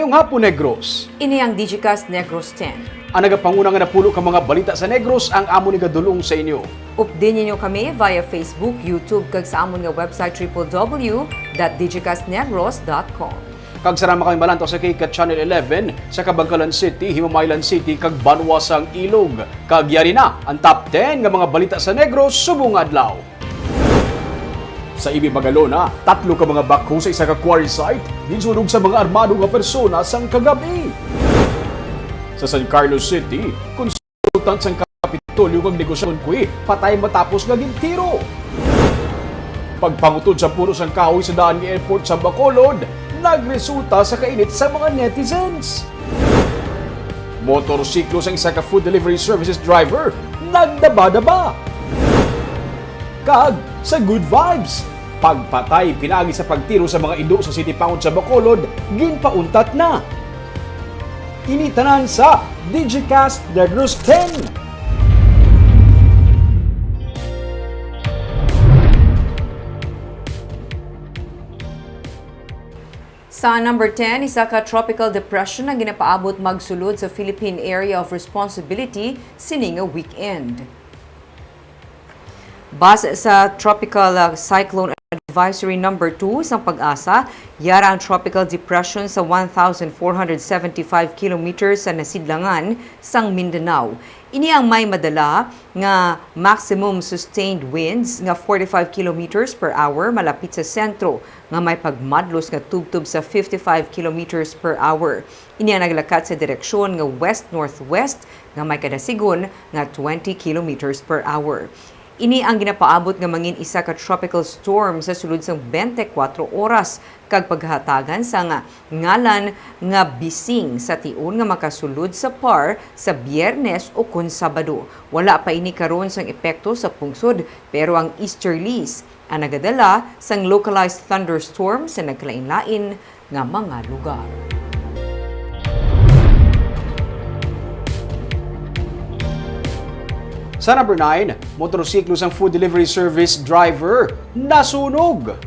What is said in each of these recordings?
Mayong hapon, Negros. Ini ang Digicast Negros X. Ang nagapanguna nga napulo ka mga balita sa Negros ang amo ni gadulong sa inyo. Update ninyo kami via Facebook, YouTube, kag sa amon nga website www.digicastnegros.com. Kag sarama kami balantaw sa kay Channel 11 sa Kabangkalan City, Himamaylan City, kag Banwasang Ilog. Kag yari na ang top 10 nga mga balita sa Negros subong adlaw. Sa Ibi Magalona, 3 ka mga bakho sa isa ka quarry site ginsunog sa mga armado nga persona sang kagabi. Sa San Carlos City, konsultant sang Kapitolyo kag negosasyon kuy patay matapos nga gintiro. Pagpangutod sa puno sang kahoy sa daan nga airport sa Bacolod, nagresulta sa kainit sa mga netizens. Motorsiklo sang isa ka food delivery services driver nagdaba-daba. Kag sa good vibes, pagpatay pinaagi sa pagtiro sa mga indo sa City Pound sa Bacolod, ginpauntat na. Initanan sa Digicast Negros X. Sa number 10, isa ka tropical depression ang ginapaabot magsulod sa Philippine Area of Responsibility sining a weekend. Base sa Tropical Cyclone Advisory number 2 sa Pag-asa, yara ang tropical depression sa 1,475 kilometers sa nasidlangan sang Mindanao. Ini ang may madala nga maximum sustained winds nga 45 kilometers per hour malapit sa sentro, nga may pagmadlos nga tubtub sa 55 kilometers per hour. Ini ang naglakat sa direksyon nga west-northwest nga may kadasigon nga 20 kilometers per hour. Ini ang ginapaabot nga mangin isa ka tropical storm sa sulod sang 24 oras kag paghatagan sa ngalan nga bising sa tiun nga makasulod sa PAR sa Biyernes o kun Sabado. Wala pa ini karon sang epekto sa pungsod pero ang easterlies ang nagadala sang localized thunderstorm sa nagkalain-lain nga mga lugar. Sa number 9, motorsiklo sang food delivery service driver nasunog.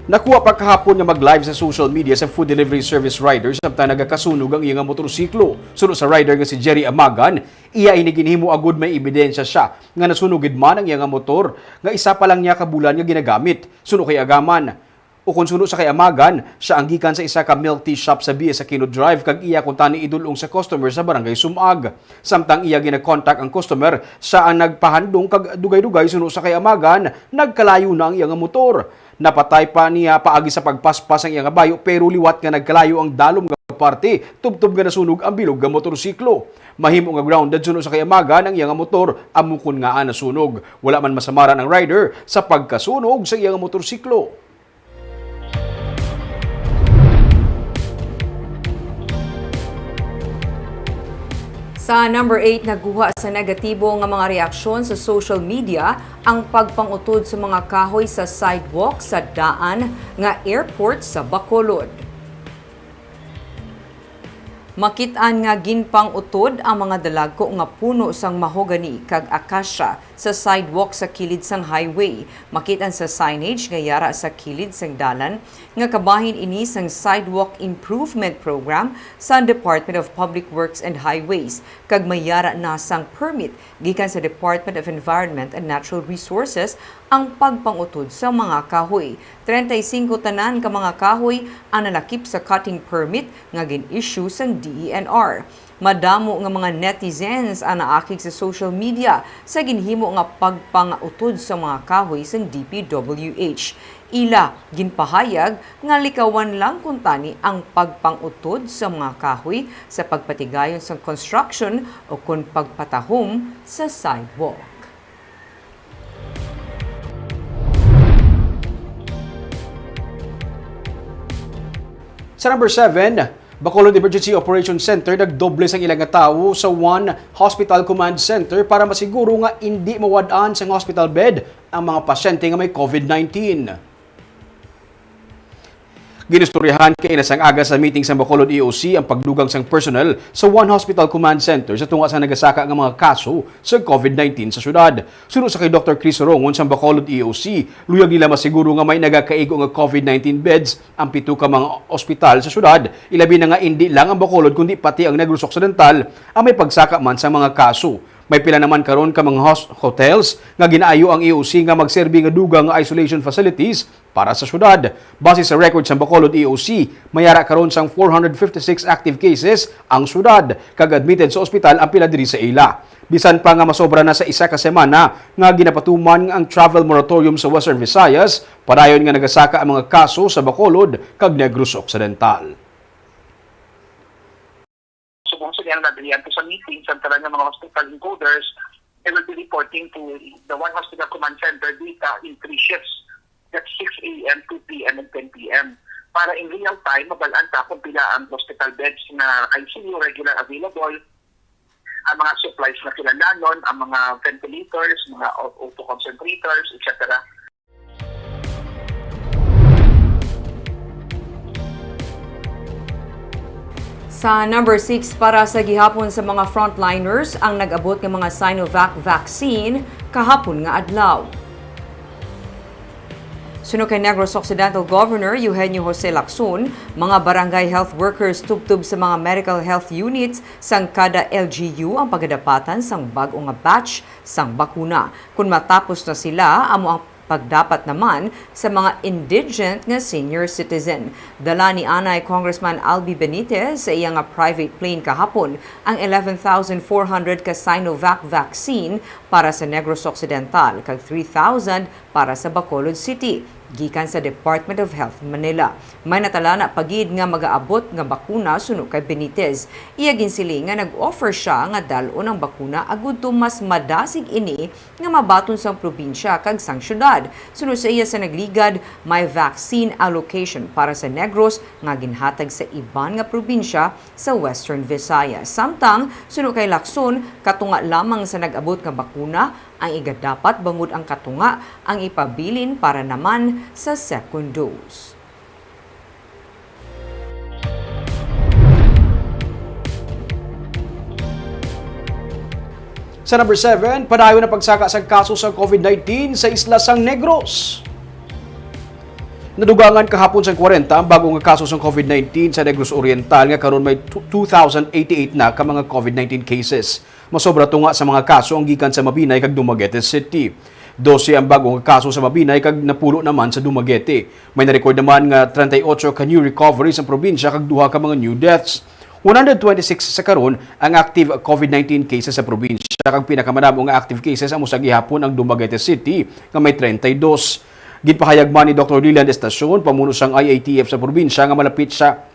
Nakuha pa kahapon nga mag-live sa social media sa food delivery service rider samtang nagakasunog ang iyang motorsiklo. Sunod sa rider nga si Jerry Amagan, iya ini ginhimo agud may ebidensya siya nga nasunugid man ang iyang motor nga isa pa lang niya kabulan nga ginagamit. Sunod kay Agaman. O kung suno sa kay Amagan, siya ang gikan sa isa ka milk tea shop sa BS Aquino Drive kag iya kung tani idulong sa customer sa barangay Sumag. Samtang iya gina-contact ang customer, siya ang nagpahandong kag dugay-dugay suno sa kay Amagan, nagkalayo na ang iyang motor. Napatay pa niya paagi sa pagpaspas ang iyang bayo pero liwat nga nagkalayo ang dalom nga parte, tubtob nga nasunog ang bilog nga motorsiklo. Mahimo nga grounded suno sa kay Amagan ang iyang motor, amukon nga nasunog. Wala man masamaran ang rider sa pagkasunog sa iyang motorsiklo. Sa number 8, naguha sa negatibo nga mga reaksyon sa social media ang pagpangutod sa mga kahoy sa sidewalk sa daan nga airport sa Bacolod. Makit-an nga ginpang-utod ang mga dalagko nga puno sang mahogani kag akasya sa sidewalk sa kilid sang highway. Makit-an sa signage nga yara sa kilid sang dalan nga kabahin ini sang Sidewalk Improvement Program sa Department of Public Works and Highways kag mayara na sang permit gikan sa Department of Environment and Natural Resources ang pagpangutod sa mga kahoy. 35 tanan ka mga kahoy ang nalakip sa cutting permit nga gin-issue sang DENR. Madamo nga mga netizens ang naakig sa social media sa ginhimo nga pagpangutod sa mga kahoy sang DPWH. Ila ginpahayag nga likawan lang kung tani ang pagpangutod sa mga kahoy sa pagpatigayon sa construction o kung pagpatahom sa sidewalk. Sa number 7, Bacolod Emergency Operations Center nagdoble sang ilang nga tawo sa One Hospital Command Center para masiguro nga hindi mawad-an sa hospital bed ang mga pasyente nga may COVID-19. Ginistoryahan kay inasang aga sa meeting sa Bacolod EOC ang pagdugang sang personnel sa One Hospital Command Center sa tunga sa nagasaka ng mga kaso sa COVID-19 sa syudad. Suno sa kay Dr. Chris Rongon sa Bacolod EOC, luyag nila masiguro nga may nagakaigo nga COVID-19 beds ang 7 ka mga ospital sa syudad. Ilabi na nga hindi lang ang Bacolod kundi pati ang Negros Occidental ang may pagsaka man sa mga kaso. May pila naman karon ka mga hotels nga ginaayo ang EOC nga magserbi nga dugang nga isolation facilities para sa syudad. Base sa record sa Bacolod EOC, mayara karon sang 456 active cases ang syudad kag admitted sa ospital ang pila diri sa ila. Bisan pa nga masobra na sa isa ka semana nga ginapatuman ang travel moratorium sa Western Visayas, padayon nga nagasaka ang mga kaso sa Bacolod kag Negros Occidental. Yan nadalian to sa meeting sa talaga mga hospital encoders, they will be reporting to the One Hospital Command Center data in 3 shifts. That's 6 a.m., 2 p.m., and 10 p.m. Para in real time, mabalaan ta kung pila ang hospital beds na ICU regular available, ang mga supplies na kilalanon, ang mga ventilators, mga auto concentrators, etc. Sa number 6, para sa gihapon sa mga frontliners ang nag-abot ng mga Sinovac vaccine kahapon nga adlaw. Suno kay Negros Occidental Governor Eugenio Jose Lacson, mga barangay health workers tubtub sa mga medical health units sang kada LGU ang pagdapatan sang bag-o nga batch sang bakuna. Kung matapos na sila, amo ang pagdapat naman sa mga indigent nga senior citizen. Dala ni Anay Congressman Albi Benitez sa iyang private plane kahapon ang 11,400 ka Sinovac vaccine para sa Negros Occidental kag 3,000 para sa Bacolod City gikan sa Department of Health Manila. May natala na pagid nga mag-aabot nga bakuna suno kay Benitez. Iya ginsiling nga nag-offer siya nga dal-on ang bakuna agud to mas madasig ini nga mabaton sang probinsya kag sang syudad. Suno sa iya sa nagligad, may vaccine allocation para sa Negros nga ginhatag sa iban nga probinsya sa Western Visayas. Samtang suno kay Lacson, katunga lamang sa nag-abot nga bakuna ang igadapat bangod ang katunga ang ipabilin para naman sa second dose. Sa number 7, padayon na pagsaka sa kaso sa COVID-19 sa isla sang Negros. Nadugangan kahapon sa 40 ang bagong kaso sa COVID-19 sa Negros Oriental nga karon may 2,088 na ka mga COVID-19 cases. Masobra tunga sa mga kaso ang gikan sa Mabinay kag Dumaguete City. 12 ang bagong kaso sa Mabinay kag napulo naman sa Dumaguete. May na-record naman nga 38 ka new recoveries sa probinsya kag 2 ka mga new deaths. 126 sa karon ang active COVID-19 cases sa probinsya kag pinakamadamo nga active cases amo sa gihapon ang Dumaguete City nga may 32. Ginpahayag man ni Dr. Lilan Estacion, pamuno sang IATF sa probinsya nga malapit sa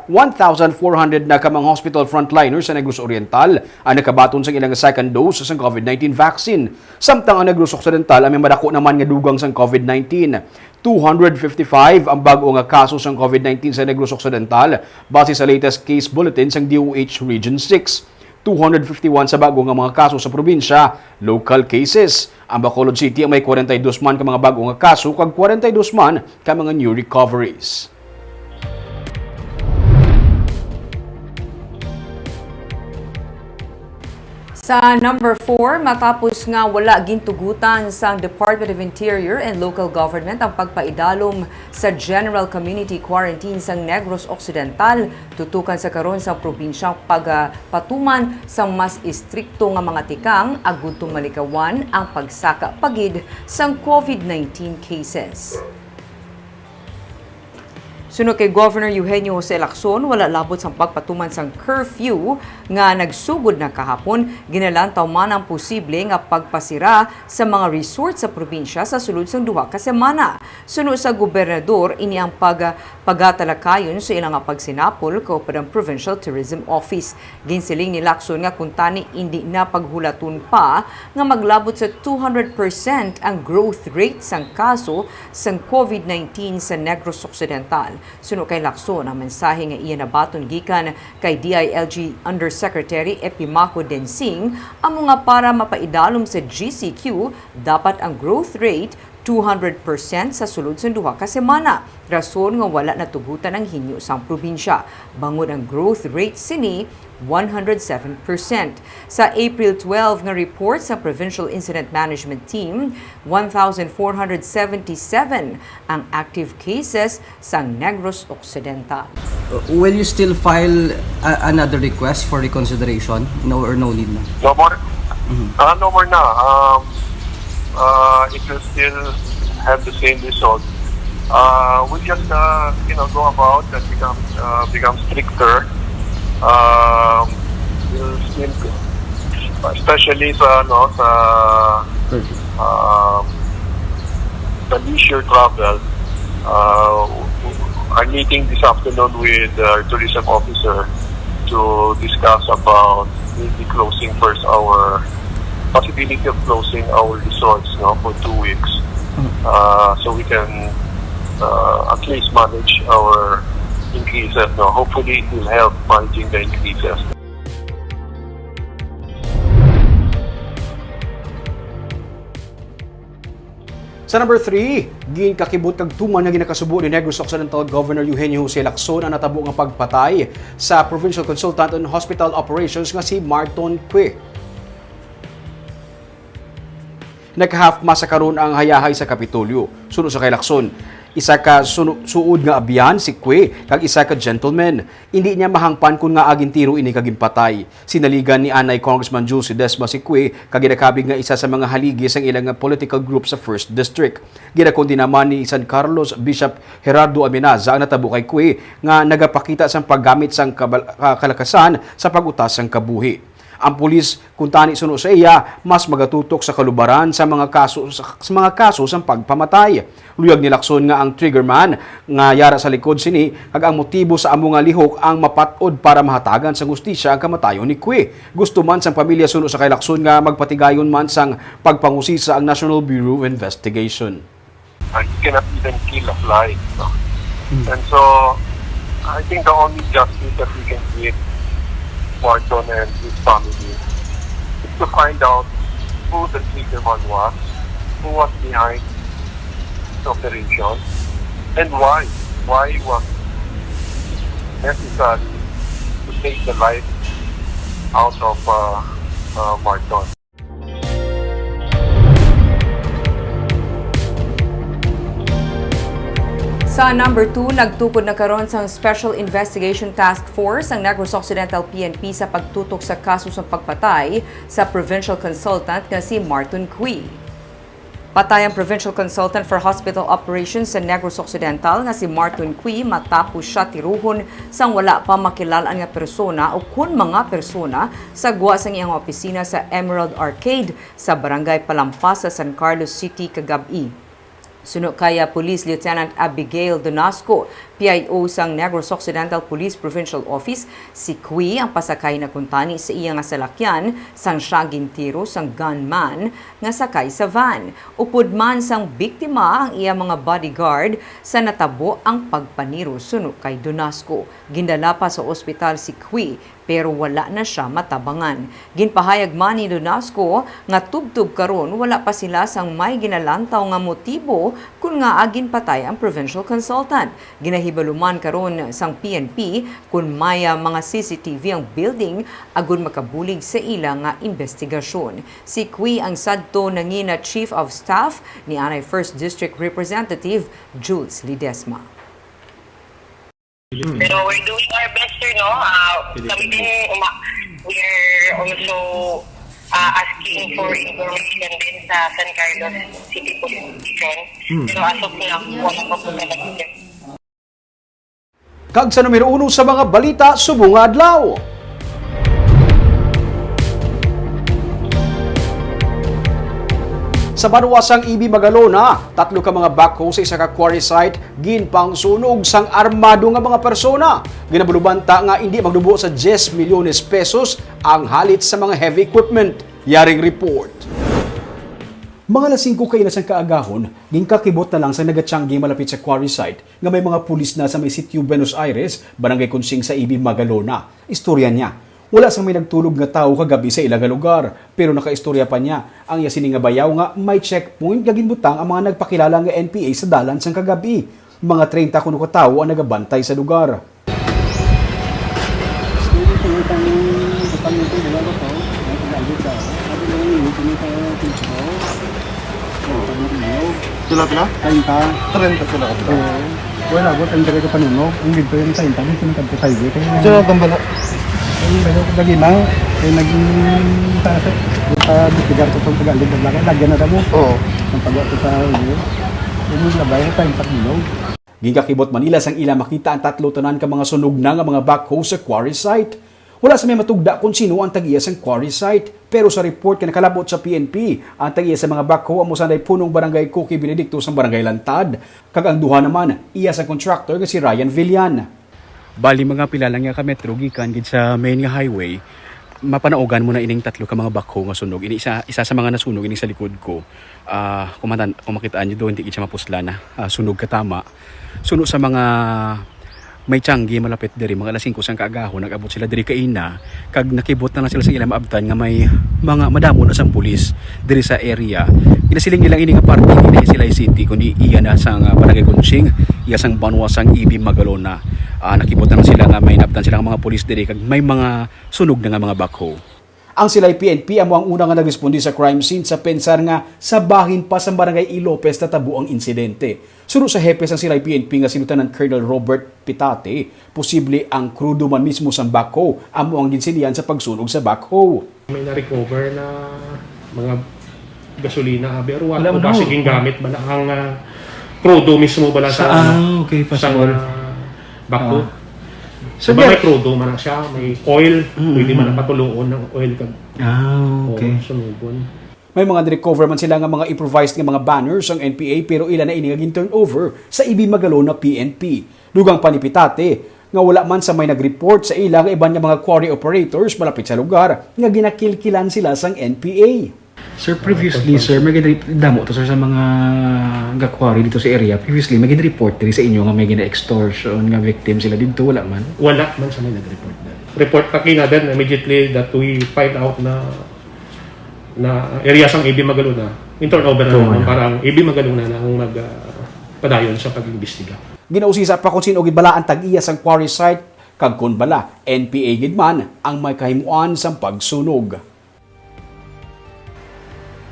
1,400 na kamang hospital frontliners sa Negros Oriental ang nakabaton sa ilang second dose sa COVID-19 vaccine. Samtang ang Negros Occidental ay may madako naman nga dugang sa COVID-19. 255 ang bago nga kaso sa COVID-19 sa Negros Occidental base sa latest case bulletin sa DOH Region 6. 251 sa bago nga mga kaso sa probinsya, local cases. Ang Bacolod City ang may 42 man ka mga bago nga kaso kag 42 man ka mga new recoveries. Sa number 4, matapos nga wala gintugutan sa Department of Interior and Local Government ang pagpaidalom sa General Community Quarantine sa Negros Occidental, tutukan sa karon sa probinsyang pagpatuman sa mas istrikto nga mga tikang agud malikawan ang pagsaka pagid sang COVID-19 cases. Suno kay Governor Eugenio Jose Lacson, wala labot sa pagpatuman sang curfew nga nagsugod na kahapon, ginalantaw man ang posible nga pagpasira sa mga resort sa probinsya sa sulod sang 2 ka semana. Suno sa gobernador, ini ang pagatalakayon sa ilang pagsinapol kaupad ang Provincial Tourism Office. Ginsiling ni Lacson nga kuntani hindi na paghulaton pa nga maglabot sa 200% ang growth rate sang kaso sang COVID-19 sa Negros Occidental. Suno kay Lacson, ang mensahe nga iya nabaton gikan kay DILG Undersecretary Epimaco Densing, amo nga para mapaidalom sa GCQ dapat ang growth rate 200% sa sulod sa duha ka semana. Rason nga wala natugutan ang hinyo sang probinsya. Bangod ang growth rate sini 107%. Sa April 12 nga report sa Provincial Incident Management Team, 1,477 ang active cases sa Negros Occidental. Will you still file another request for reconsideration? No or no need na? No more. No more na. It will still have the same result. We just go about and become stricter. We'll still, especially sa leisure travel. I'm meeting this afternoon with our tourism officer to discuss about maybe closing first our possibility of closing our resorts for 2 weeks, so we can at least manage our increases. Hopefully, it will help managing the increases. Sa number 3, ginkakibot kag tuman nga ginakasubo ni Negros Occidental Governor Eugenio Jose Lacson ang natabo nga pagpatay sa Provincial Consultant on Hospital Operations nga si Marton Cue. Nagka-half-mast sa karon ang hayahay sa Kapitolyo. Sunod sa kay Lacson, isa ka suod nga abyan si Cue kag isa ka gentleman. Hindi niya mahangpan kung nga agin tiro ini kaging patay. Sinaligan ni Anay Congressman Jules Desma si Cue kag ginakabig nga isa sa mga haligi sa ilang political group sa 1st District. Ginakon din naman ni San Carlos Bishop Gerardo Amenaza ang natabo kay Cue nga nagapakita sang paggamit sang kalakasan sa pag-utas sang kabuhi. Ang pulis kung tani suno sa iya mas magatutok sa kalubaran sa mga kaso sa pagpamatay. Luyag ni Lacson nga ang triggerman nga yara sa likod sini kag ang motibo sa amo nga lihok ang mapatod para mahatagan sa hustisya ang kamatayon ni Cue. Gusto man sang pamilya suno sa kay Lacson nga magpatigayon man sang pagpangusisa ang National Bureau of Investigation. You cannot even kill a fly. And so I think the only justice that we can give Marton and his family is to find out who the triggerman was, who was behind the operation, and why. Why was it necessary to take the life out of Marton. Sa number 2, nagtukod na karon sang Special Investigation Task Force ang Negros Occidental PNP sa pagtutok sa kaso sa pagpatay sa provincial consultant nga si Marton Cue. Patay ang provincial consultant for hospital operations sa Negros Occidental nga si Marton Cue matapos siya tiruhon sang wala pa makilalaan nga persona o kun mga persona sa guwa sang iyang opisina sa Emerald Arcade sa Barangay Palampas sa San Carlos City kagabi. Suno kaya Police Lieutenant Abigail Donasco, PIO sang Negros Occidental Police Provincial Office, si Cue ang pasakay na kuntani sa iya nga salakyan sang siya gintiro sang gunman nga sakay sa van. Upod man sang biktima ang iya mga bodyguard sa natabo ang pagpaniro suno kay Donasco. Gindala pa sa ospital si Cue pero wala na siya matabangan. Ginpahayag man ni Donasco nga tubtub karon wala pa sila sang may ginalantaw nga motibo kung nga agin patay ang provincial consultant. Ginahibaluman karon sang PNP kung may mga CCTV ang building agon makabulig sa ilang nga investigasyon. Si Cue ang sadto nangina Chief of Staff ni Anay 1st District Representative Jules Ledesma. Pero we're doing our best, kami din, we're also asking for information din sa San Carlos City Police Station. Pero as of now, wala pa po talaga. Kag sa numero 1 sa mga balita, subong adlaw. Sa Banuasang Ibi, Magalona, 3 ka mga backhoe sa isa ka quarry site ginpang sunog sang armado nga mga persona. Ginabulubanta nga hindi magdubo sa 10 milyones pesos ang halit sa mga heavy equipment. Yaring report. Mga alas 5 kayo na sang kaagahon, ginkakibot na lang sa nagatiyanggi malapit sa quarry site nga may mga pulis na sa may sitio Buenos Aires, Barangay Consing sa Ibi, Magalona. Istorya niya. Wala sang may nagtulog nga tao kagabi sa ilaga lugar, pero nakaistorya pa niya ang yasining nga bayaw nga may checkpoint nga ginbutang ang mga nagpakilala nga NPA sa dalan sang kagabi. Mga 30 kuno ka tawo ang nagabantay sa lugar. Sila pila? 30 sila ka pila. Wala po, ang dalaga panunog. Ang dito yung 30, yung sinagkabto tayo. Sila gambala? Ang lagi na, ay naging tasat. Bitigar ko itong pag-alid na laki. Lagyan na mo. Oo. Ang pag-alid sa ulo. Yung labay na tayong panunog. Gingakibot Manila sang ila makita ang 3 tanan ka mga sunog na nga mga backhoe sa quarry site. Wala sa may matugda kung sino ang tag-iya sang quarry site. Pero sa report ka nakalabot sa PNP, ang tag-iya sa mga backhoe amo sanay punong barangay Cookie Benedicto sa barangay Lantad. Kag ang duha naman, iya sa contractor nga si Ryan Villan. Bali mga pila lang nga ka metro gikan gid sa main nga highway. Mapanaugan mo na ining 3 ka mga backhoe nga sunog. Ini isa sa mga nasunog ini sa likod ko. Kung makitaan niyo doon, hindi siya mapusla na. Sunog katama. Sunog sa mga may tiyanggi malapit diri mga alas 5 sang kaagahon nag-abot sila diri kaina kag nakibot na lang sila sa ilang maabtan nga may mga madamo na sang pulis diri sa area. Ginasiling nilang ini nga parte hindi sila city kundi iya na sang barangay Kunching, iya sang banwa sang Ibi Magalona. Nakibot na lang sila nga may nabtan silang mga pulis diri kag may mga sunog na nga mga backhoe. Ang sila'y PNP amo ang una nga nagresponde sa crime scene sa pensar nga sa bahin pa sa barangay Ilopez natabo ang insidente. Sunod sa hepes ang sila'y PNP nga si Lieutenant Colonel Robert Pitate, posible ang krudo man mismo sa backhoe amo ang ginsilihan sa pagsunog sa backhoe. May na-recover na mga gasolina pero wala ba siging gamit ba na ang krudo mismo bala sa backhoe. So, may crudo man siya, may oil, pwede man napatuloon ng oil kag. Okay. Sunugon. May mga recover man sila nga mga improvised nga mga banners ang NPA pero ilan na ini nga turnover sa Ibi Magalona PNP. Dugang panipitate nga wala man sa may nag-report sa ilang iban nga mga quarry operators malapit sa lugar nga ginakilkilan sila sang NPA. Sir, previously, sir, may damo to sir sa mga quarry dito sa area. Previously, may report diri sa inyo nga may gina-extortion nga victim sila dito. Wala man? Wala man sa may nag-report na. Report pa kina din immediately that we find out na area sang Ibi Magalona. In turnover na parang Ibi Magalona na ang magpadayon sa pag-imbestiga. Ginausisa pa kung sino gibala ang tag-iya sang quarry site kag kun bala NPA gid man ang may kahimuan sa pagsunog.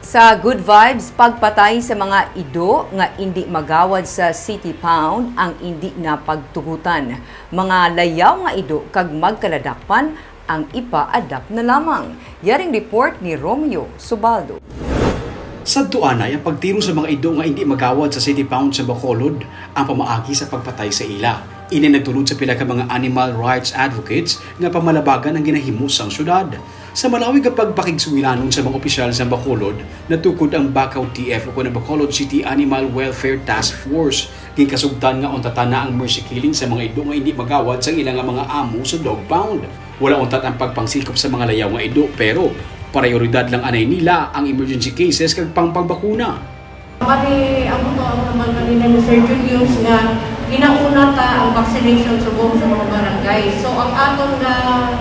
Sa Good Vibes, pagpatay sa mga ido nga hindi magawad sa City Pound ang hindi na pagtugutan. Mga layaw nga ido kag magkaladakpan ang ipa-adapt na lamang. Yaring report ni Romeo Subaldo. Sa tuanay ang pagtiro sa mga ido nga hindi magawad sa City Pound sa Bacolod ang pamaagi sa pagpatay sa ila. Ini nagtulod sa pila ka mga animal rights advocates nga pamalabagan ang ginahimo sang syudad. Sa malawig ang pagpakigsuwilanon sa mga opisyal sa Bacolod, natukod ang Bacau TF o na Bacolod City Animal Welfare Task Force. Gikasugtan nga untatan na ang mercy killing sa mga ido nga hindi magawad sa ilang mga amo sa dog pound. Wala untat ang pagpangsikop sa mga layaw nga ido pero prioridad lang anay nila ang emergency cases kag pangpagbakuna. Kami ang naman kanina ni Sir Julius nga ginauna ta ang vaccination sa buong sa mga barangay. So ang aton na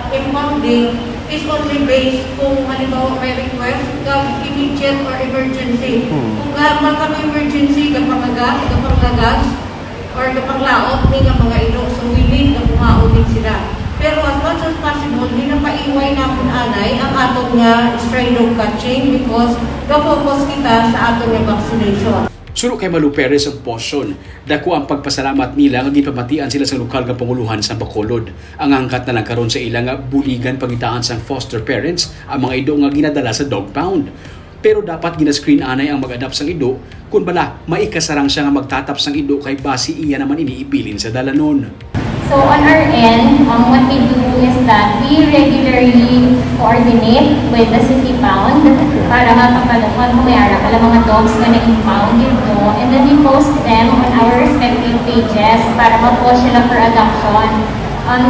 impounding is only based kung halimbawa may request kag immediate or emergency. Kung man kami emergency kapanglagas or kapanglaot ni nga mga ilo, so we need na pumaudin sila. Pero as much as possible, hindi na paiway na kung anay ang aton nga stray dog catching because ga-focus kita sa aton nga vaccination. Sulo kay Malu Perez ang posyon. Dako ang pagpasalamat nila nga gipamatian sila sa lokal nga panguluhan sa Bacolod. Ang angkat na lang karon sa ilang nga buligan pangitaan sa foster parents ang mga ido nga ginadala sa dog pound. Pero dapat gina-screen anay ang mag-adapt sang ido kun bala maikasarang siya nga magtatap sang ido kay basi iya naman iniibilin sa dalanon. So on our end, what we do is that we regularly coordinate with the City Pound para mapapalukon kung may ara pala mga dogs na nag-impound dito. And then we post them on our respective pages para ma-post sila for adoption.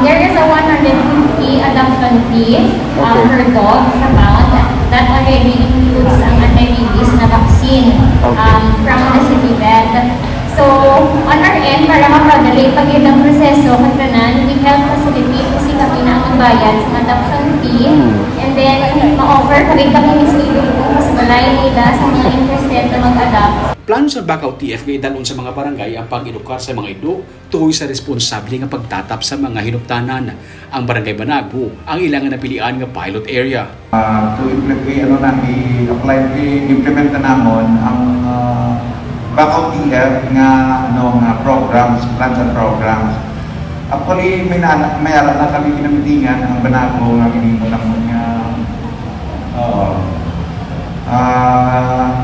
There is a 150 adoption fee per dog sa pound. That already includes ang anti-rabies na vaccine from the city vet. So So, on our end, para mapadali pag yun ang proseso, katanan, we help facilitate kasi kami na ang bayad sa adoption fee. And then, ma-offer kami mismo kung mas balay nila sa mga interested na mag-adopt. Plano sa Bacau TF kay dalon sa mga barangay ang pag-edukar sa mga ido tuhoy sa responsable nga pagtatap sa mga hinuptanan. Ang Barangay Banago ang ilangan na pilian nga pilot area. To i-apply, i-implement na namon ang Bacau TF nga programs, plans and programs. Actually, may ara na kami kinamitingan ang Banago nga hinimo lang nga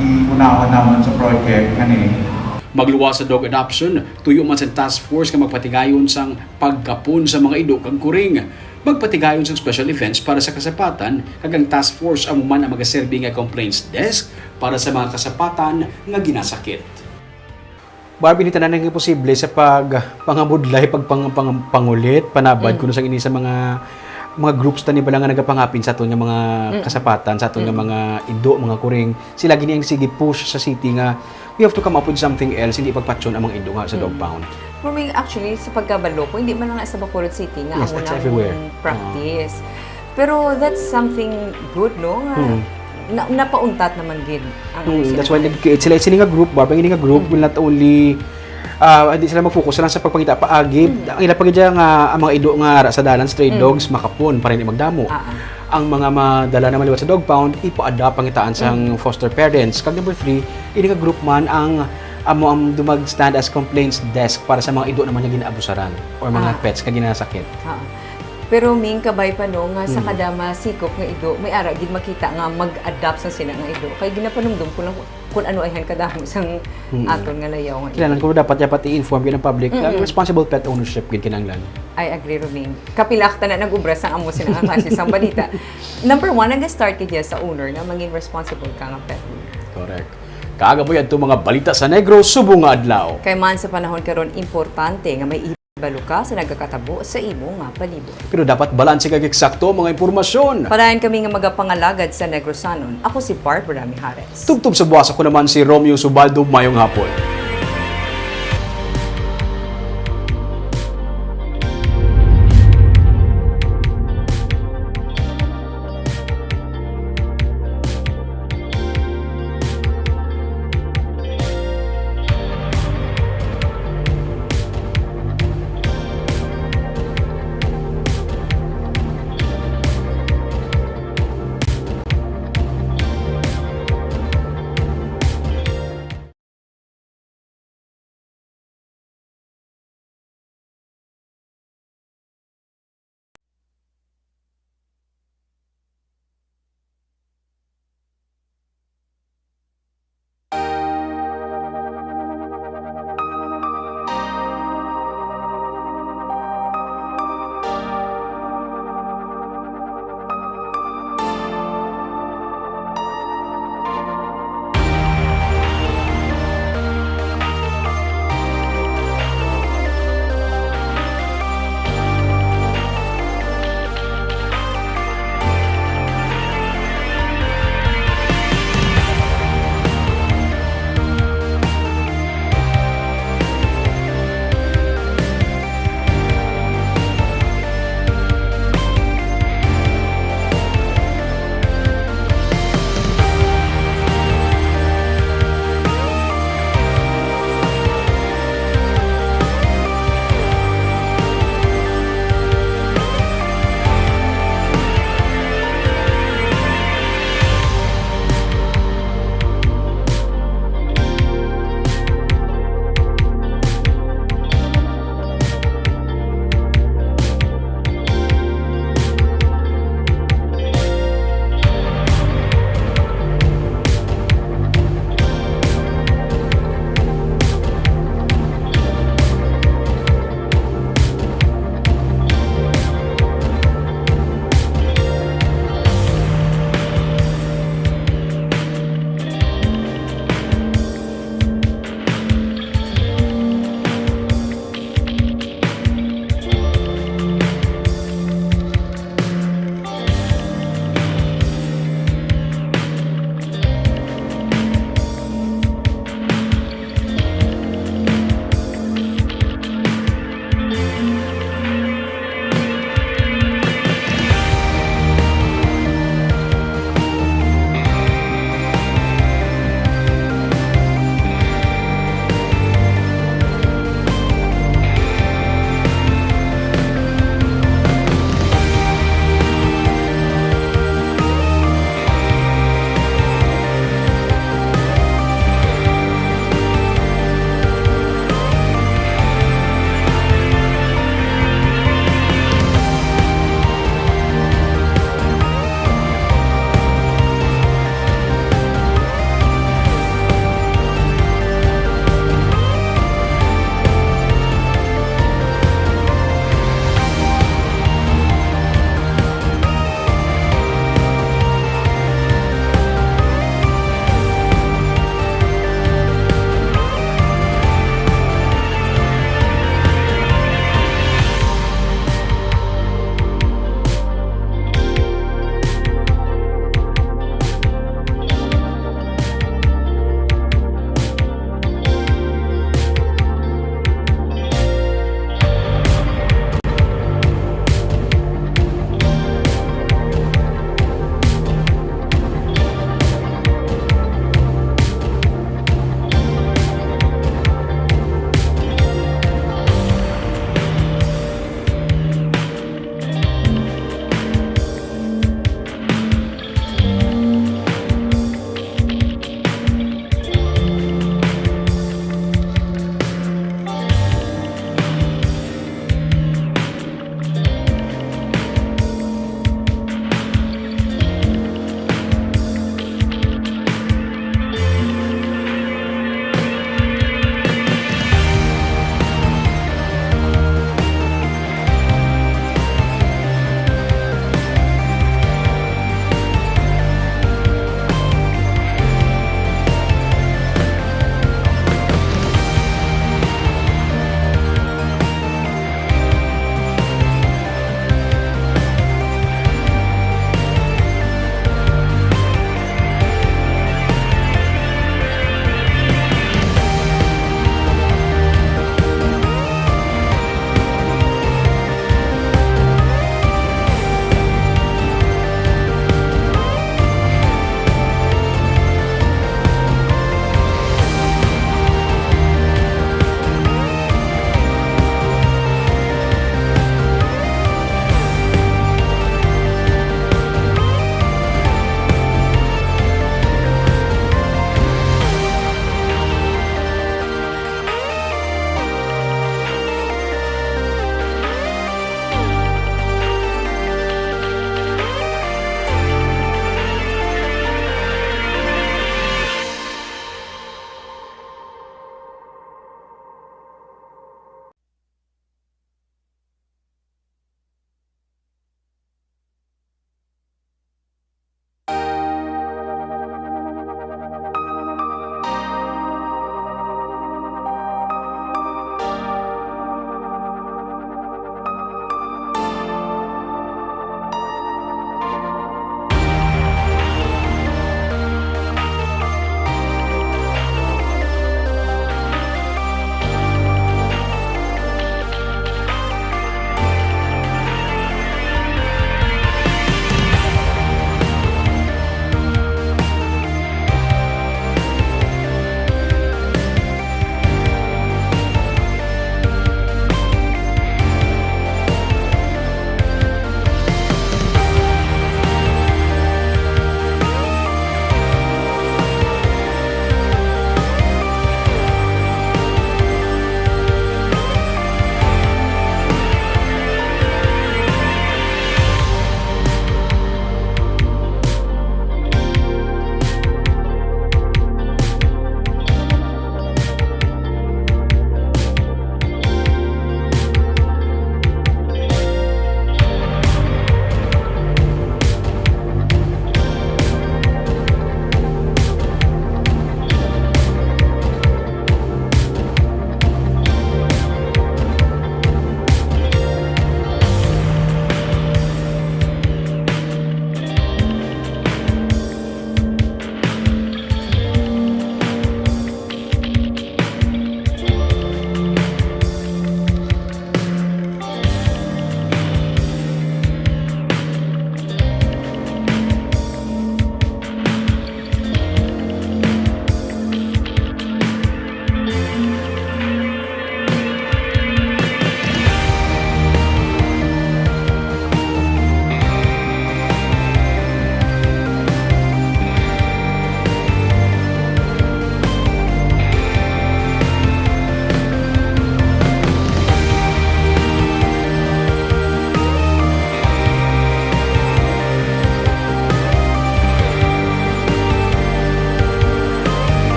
iunahon naman sa project kani. Magluwas sa dog adoption, tuyo man sa task force nga magpatigayon sang pagkapon sa mga ido kag kuring. Magpatigayon sang special events para sa kasapatan, kag ang task force amo man ang magaserbi nga complaints desk para sa mga kasapatan nga ginasakit. Barbie, ni tanan nga posible sa pagpangabudlay, pagpangulit, panabad kuno sang ini sa mga groups tani bala nga nagapangapin sa aton nga mga kasapatan, sa aton nga mga ido, mga kuring. Sila gini ang sige push sa city nga we have to come up with something else, hindi pagpatyon ang mga indo nga sa dog pound. For me, actually, sa pagkabalo ko, hindi man lang sa Bacolod City nga Yes, ang that's everywhere. Practice. Pero that's something good, no? Napauntat naman gid ang That's why nag-create sila nga group, Barbie, nga group will not only hindi sila mag-focus lang sa pagpangita paagib. Ang ila pagidya nga ang mga ido nga sa dalan stray dogs makapon para hindi magdamo. Ang mga madala na maliwat sa dog pound ipa-adapt pangitaan sang foster parents. Kag number 3, ini nga group man ang dumag-stand as complaints desk para sa mga ido naman nga ginaabusaran or mga pets nga ginasakit. Pero ming kabay pa no nga sa kadama sikop nga ido may ara gid makita nga mag-adapt sa sila nga ido kay ginapanumdum ko lang kung ano ayhan kadamo sang aton nga layaw nga ido. Kailangan ko dapat i-inform ng public responsible pet ownership gid kinahanglan. I agree, Roming. Kapilakta na nag-ubra sang amo sila nga kasi sang balita. Number 1, nag-start kaya sa owner nga maging responsible ka nga pet owner. Correct. Kaaga mo yan mga balita sa Negros subong nga adlaw. Kay man sa panahon karon importante nga may ibalo ka sa nagakatabo sa imo nga palibot. Pero dapat balanse kag eksakto mga impormasyon. Padayon kami nga magapangalagad sa Negrosanon. Ako si Barbara Mijares. Tugtog sa buwas ako naman si Romeo Subaldo, mayong hapon.